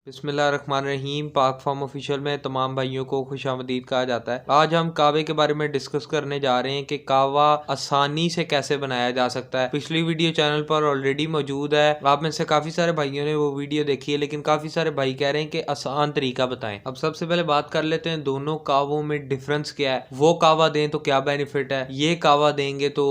बिस्मिल्लाहिर्रहमानिर्रहीम। पाक farm official में तमाम भाइयों को खुशामदीद कहा जाता है। आज हम कावे के बारे में डिस्कस करने जा रहे हैं कि कावा आसानी से कैसे बनाया जा सकता है। पिछली वीडियो चैनल पर ऑलरेडी मौजूद है। आप में से काफ़ी सारे भाइयों ने वो वीडियो देखी है, लेकिन काफ़ी सारे भाई कह रहे हैं कि आसान तरीका बताएं। अब सबसे पहले बात कर लेते हैं दोनों कावों में डिफरेंस क्या है। वो कावा दें तो क्या बेनिफिट है, ये कावा देंगे तो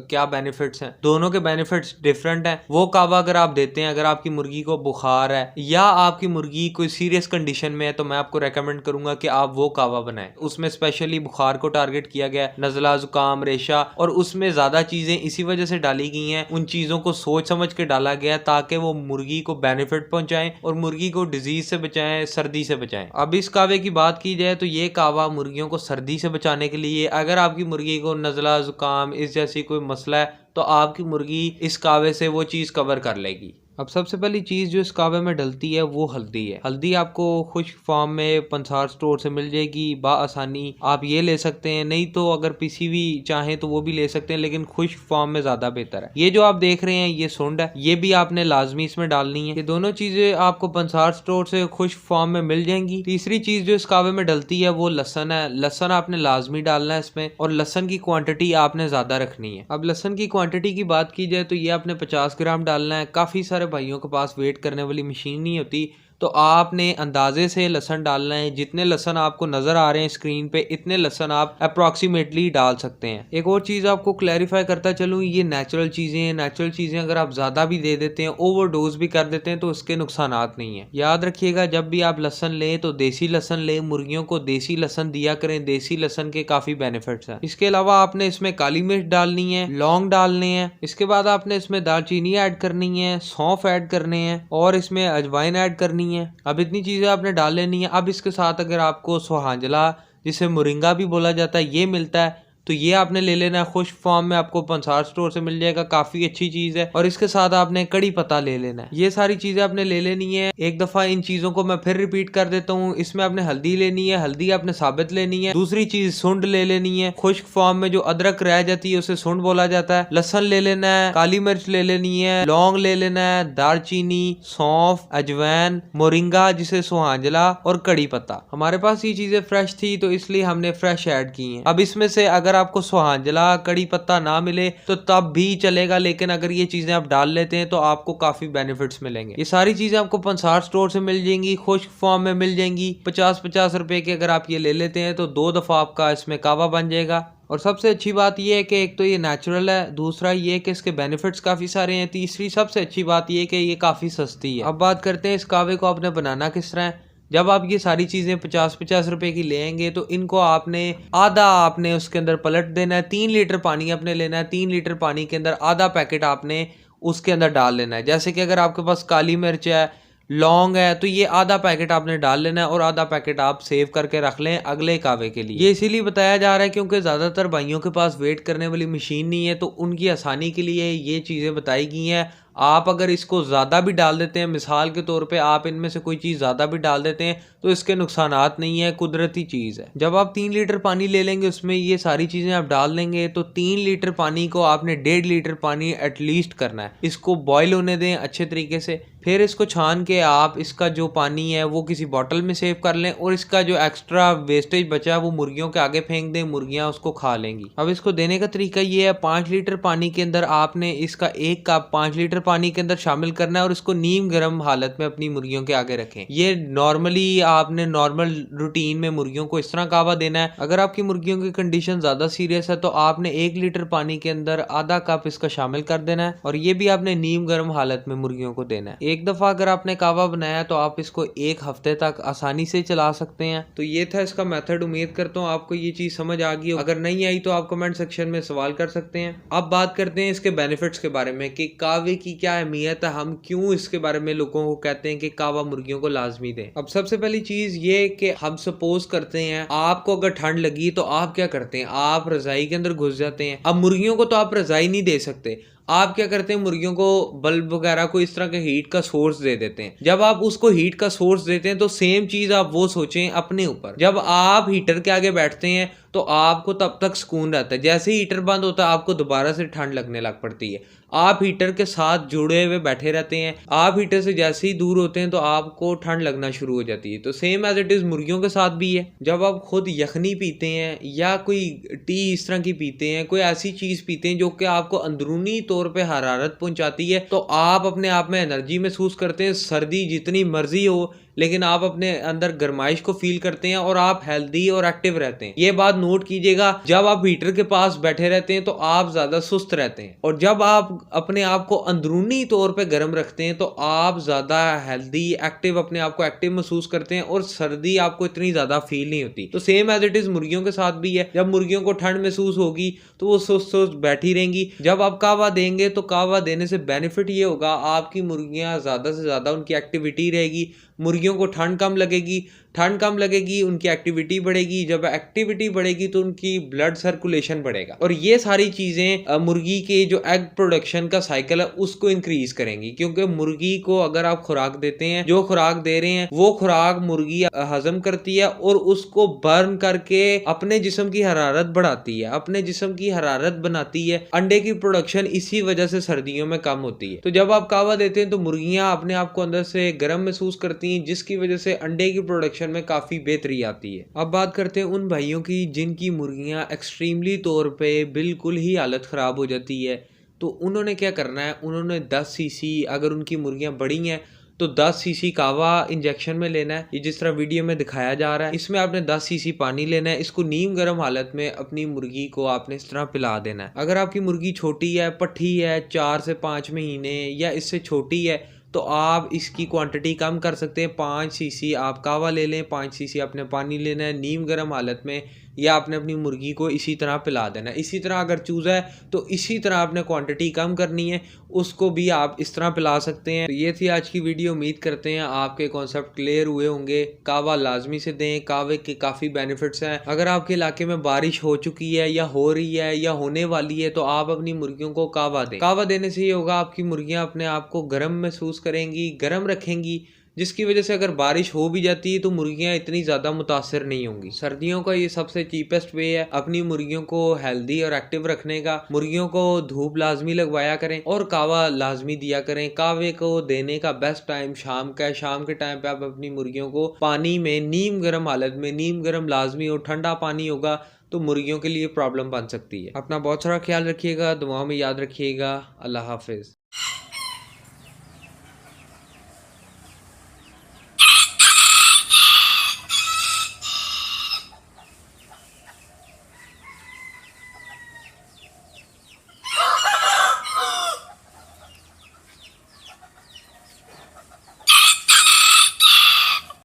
क्या बेनिफिट्स हैं। दोनों के बेनिफिट्स डिफरेंट हैं। वो कावा अगर आप देते हैं, अगर आपकी मुर्गी को बुखार है या आपकी मुर्गी कोई सीरियस कंडीशन में है, तो मैं आपको रेकमेंड करूंगा कि आप वो कावा बनाएं। उसमें स्पेशली बुखार को टारगेट किया गया है, नजला, जुकाम, रेशा, और उसमें ज्यादा चीजें इसी वजह से डाली गई हैं। उन चीजों को सोच समझ के डाला गया ताकि वो मुर्गी को बेनिफिट पहुंचाएं और मुर्गी को डिजीज से बचाएं, सर्दी से बचाएं। अब इस कावे की बात की जाए तो ये कावा मुर्गियों को सर्दी से बचाने के लिए, अगर आपकी मुर्गी को नजला, जुकाम इस जैसी कोई मसला है तो आपकी मुर्गी इस कावे से वो चीज कवर कर लेगी। अब सबसे पहली चीज़ जो इस कावे में डलती है वो हल्दी है। हल्दी आपको खुश्क फॉर्म में पंसार स्टोर से मिल जाएगी बाआसानी। आप ये ले सकते हैं, नहीं तो अगर पीसीवी चाहें तो वो भी ले सकते हैं, लेकिन खुश्क फॉर्म में ज़्यादा बेहतर है। ये जो आप देख रहे हैं ये सुंड है, ये भी आपने लाजमी इसमें डालनी है। ये दोनों चीज़ें आपको पंसार स्टोर से खुश्क फॉर्म में मिल जाएंगी। तीसरी चीज़ जो इस कावे में डलती है वो लहसन है। लहसन आपने लाजमी डालना है इसमें, और लहसन की क्वांटिटी आपने ज़्यादा रखनी है। अब लहसन की क्वांटिटी की बात की जाए तो ये आपने 50 ग्राम डालना है। काफ़ी सारे भाइयों के पास वेट करने वाली मशीन नहीं होती, तो आपने अंदाजे से लहसन डालना है। जितने लहसन आपको नजर आ रहे हैं स्क्रीन पे, इतने लहसन आप अप्रोक्सीमेटली डाल सकते हैं। एक और चीज आपको क्लैरिफाई करता चलूं, ये नेचुरल चीजें हैं। नेचुरल चीजें अगर आप ज्यादा भी दे देते हैं, ओवरडोज भी कर देते हैं, तो उसके नुकसानात नहीं है। याद रखिएगा, जब भी आप लहसन लें तो देसी लहसन लें। मुर्गियों को देसी लहसन दिया करें। देसी लहसन के काफी बेनिफिट्स हैं। इसके अलावा आपने इसमें काली मिर्च डालनी है, लौंग डालने हैं। इसके बाद आपने इसमें दालचीनी ऐड करनी है, सौंफ ऐड करने हैं, और इसमें अजवाइन ऐड करनी है। अब इतनी चीजें आपने डाल लेनी है। अब इसके साथ अगर आपको सुहांजला, जिसे मोरिंगा भी बोला जाता है, ये मिलता है तो ये आपने ले लेना है। खुश्क फॉर्म में आपको पंसार स्टोर से मिल जाएगा, काफी अच्छी चीज है। और इसके साथ आपने कड़ी पत्ता ले लेना है। ये सारी चीजें आपने ले लेनी है। एक दफा इन चीजों को मैं फिर रिपीट कर देता हूँ। इसमें आपने हल्दी लेनी है, हल्दी आपने साबित लेनी है। दूसरी चीज सुंड ले लेनी है। खुश्क फॉर्म में जो अदरक रह जाती है उसे सुंड बोला जाता है। लहसन ले लेना है, काली मिर्च ले लेनी है, लौंग ले लेना है, दालचीनी, सौंफ, अजवैन, मोरिंगा जिसे सुहांजला, और कड़ी पत्ता। हमारे पास ये चीजें फ्रेश थी तो इसलिए हमने फ्रेश ऐड की हैं। अब इसमें से अगर आपको सुहांजला, कड़ी पत्ता ना मिले तो तब भी चलेगा, लेकिन अगर ये चीजें आप डाल लेते हैं तो आपको काफी बेनिफिट्स मिलेंगे। ये सारी चीजें आपको पंसार स्टोर से मिल जाएंगी, खुश्क फॉर्म में मिल जाएंगी। 50-50 रुपए के अगर आप ये ले लेते हैं तो 2 दफा आपका इसमें कावा बन जाएगा। और सबसे अच्छी बात यह है कि एक तो ये नेचुरल है, दूसरा ये कि इसके बेनिफिट्स काफ़ी सारे हैं, तीसरी सबसे अच्छी बात यह कि ये काफ़ी सस्ती है। अब बात करते हैं इस कावे को आपने बनाना किस तरह है। जब आप ये सारी चीज़ें 50-50 रुपए की लेंगे तो इनको आपने आधा आपने उसके अंदर पलट देना है। 3 लीटर पानी आपने लेना है। 3 लीटर पानी के अंदर आधा पैकेट आपने उसके अंदर डाल लेना है। जैसे कि अगर आपके पास काली मिर्च है, लौंग है, तो ये आधा पैकेट आपने डाल लेना है और आधा पैकेट आप सेव करके रख लें अगले कावे के लिए। ये इसीलिए बताया जा रहा है क्योंकि ज़्यादातर भाइयों के पास वेट करने वाली मशीन नहीं है, तो उनकी आसानी के लिए ये चीज़ें बताई गई हैं। आप अगर इसको ज़्यादा भी डाल देते हैं, मिसाल के तौर पे आप इनमें से कोई चीज़ ज़्यादा भी डाल देते हैं, तो इसके नुकसानात नहीं है, कुदरती चीज़ है। जब आप 3 लीटर पानी ले लेंगे, उसमें ये सारी चीज़ें आप डाल देंगे, तो 3 लीटर पानी को आपने 1.5 लीटर पानी एटलीस्ट करना है। इसको बॉयल होने दें अच्छे तरीके से, फिर इसको छान के आप इसका जो पानी है वो किसी बॉटल में सेव कर लें, और इसका जो एक्स्ट्रा वेस्टेज बचा है वो मुर्गियों के आगे फेंक दें, मुर्गियां उसको खा लेंगी। अब इसको देने का तरीका ये है, 5 लीटर पानी के अंदर आपने इसका 1 कप 5 लीटर पानी के अंदर शामिल करना है और इसको नीम गर्म हालत में अपनी मुर्गियों के आगे रखें। ये नॉर्मली आपने नॉर्मल रूटीन में मुर्गियों को इस तरह कावा देना है। अगर आपकी मुर्गियों की कंडीशन ज्यादा सीरियस है तो आपने 1 लीटर पानी के अंदर आधा कप इसका शामिल कर देना है, और ये भी आपने नीम गर्म हालत में मुर्गियों को देना है। एक दफा अगर आपने कावा बनाया तो आप इसको 1 हफ्ते तक आसानी से चला सकते हैं। तो ये था इसका मेथड। उम्मीद करता हूँ आपको ये चीज समझ आ गई। अगर नहीं आई तो आप कमेंट सेक्शन में सवाल कर सकते हैं। अब बात करते हैं इसके बेनिफिट्स के बारे में कि कावे की क्या अहमियत है, हम क्यों इसके बारे में लोगों को कहते हैं कि कावा मुर्गियों को लाजमी दें। अब सबसे पहली चीज ये कि हम सपोज करते हैं आपको अगर ठंड लगी तो आप क्या करते हैं, आप रजाई के अंदर घुस जाते हैं। अब मुर्गियों को तो आप रजाई नहीं दे सकते, आप क्या करते हैं, मुर्गियों को बल्ब वगैरह को इस तरह के हीट का सोर्स दे देते हैं। जब आप उसको हीट का सोर्स देते हैं तो सेम चीज आप वो सोचें अपने ऊपर, जब आप हीटर के आगे बैठते हैं तो आपको तब तक सुकून रहता है, जैसे ही हीटर बंद होता है आपको दोबारा से ठंड लगने लग पड़ती है। आप हीटर के साथ जुड़े हुए बैठे रहते हैं, आप हीटर से जैसे ही दूर होते हैं तो आपको ठंड लगना शुरू हो जाती है। तो सेम एज इट इज मुर्गियों के साथ भी है। जब आप खुद यखनी पीते हैं या कोई टी इस तरह की पीते हैं, कोई ऐसी चीज पीते हैं जो कि आपको अंदरूनी तौर पे हरारत पहुंचाती है, तो आप अपने आप में एनर्जी महसूस करते हैं। सर्दी जितनी मर्जी हो लेकिन आप अपने अंदर गर्माइश को फील करते हैं और आप हेल्दी और एक्टिव रहते हैं। ये बात नोट कीजिएगा, जब आप हीटर के पास बैठे रहते हैं तो आप ज्यादा सुस्त रहते हैं, और जब आप अपने आप को अंदरूनी तौर पे गर्म रखते हैं तो आप ज्यादा हेल्दी एक्टिव, अपने आप को एक्टिव महसूस करते हैं और सर्दी आपको इतनी ज्यादा फील नहीं होती। तो सेम एज इट इज मुर्गियों के साथ भी है। जब मुर्गियों को ठंड महसूस होगी तो वो सुस्त सुस्त बैठी रहेंगी। जब आप कावा देंगे तो कावा देने से बेनिफिट ये होगा, आपकी मुर्गियां ज्यादा से ज्यादा उनकी एक्टिविटी रहेगी, मुर्गियों को ठंड कम लगेगी, ठंड कम लगेगी उनकी एक्टिविटी बढ़ेगी, जब एक्टिविटी बढ़ेगी तो उनकी ब्लड सर्कुलेशन बढ़ेगा, और ये सारी चीजें मुर्गी के जो एग प्रोडक्शन का साइकिल है उसको इंक्रीज करेंगी। क्योंकि मुर्गी को अगर आप खुराक देते हैं, जो खुराक दे रहे हैं वो खुराक मुर्गी हजम करती है और उसको बर्न करके अपने जिस्म की हरारत बढ़ाती है, अपने जिस्म की हरारत बनाती है। अंडे की प्रोडक्शन इसी वजह से सर्दियों में कम होती है। तो जब आप कावा देते हैं तो मुर्गियां अपने आप को अंदर से गर्म महसूस करती हैं, जिसकी वजह से अंडे की प्रोडक्शन में काफी बेहतरी आती है। अब बात करते हैं उन भाइयों की जिनकी मुर्गियां एक्सट्रीमली तौर पे बिल्कुल ही हालत खराब हो जाती है। तो उन्होंने क्या करना है, उन्होंने 10 सीसी, अगर उनकी मुर्गियां बड़ी हैं तो 10 सीसी कावा इंजेक्शन में लेना है। ये जिस तरह वीडियो में दिखाया जा रहा है, इसमें आपने 10 सीसी पानी लेना है। इसको नीम गर्म हालत में अपनी मुर्गी को आपने इस तरह पिला देना है। अगर आपकी मुर्गी छोटी है, पट्ठी है, 4 से 5 महीने या इससे छोटी है, तो आप इसकी क्वांटिटी कम कर सकते हैं। 5 सीसी आप कावा ले लें, 5 सीसी आपने पानी लेना है नीम गर्म हालत में, या आपने अपनी मुर्गी को इसी तरह पिला देना है। इसी तरह अगर चूजा है तो इसी तरह आपने क्वांटिटी कम करनी है, उसको भी आप इस तरह पिला सकते हैं। तो ये थी आज की वीडियो। उम्मीद करते हैं आपके कॉन्सेप्ट क्लियर हुए होंगे। कावा लाजमी से दें, कावे के काफ़ी बेनिफिट्स हैं। अगर आपके इलाके में बारिश हो चुकी है या हो रही है या होने वाली है तो आप अपनी मुर्गियों को कावा दें। कावा देने से ये होगा, आपकी मुर्गियां अपने आप को गर्म महसूस करेंगी, गर्म रखेंगी, जिसकी वजह से अगर बारिश हो भी जाती है तो मुर्गियां इतनी ज़्यादा मुतासर नहीं होंगी। सर्दियों का ये सबसे चीपेस्ट वे है अपनी मुर्गियों को हेल्दी और एक्टिव रखने का। मुर्गियों को धूप लाजमी लगवाया करें और कावा लाजमी दिया करें। कावे को देने का बेस्ट टाइम शाम का है। शाम के टाइम पे आप अपनी मुर्गियों को पानी में नीम गर्म हालत में, नीम गर्म लाजमी और ठंडा पानी होगा तो मुर्गियों के लिए प्रॉब्लम बन सकती है। अपना बहुत सारा ख्याल रखिएगा, दुआओं में याद रखिएगा। अल्लाह हाफिज।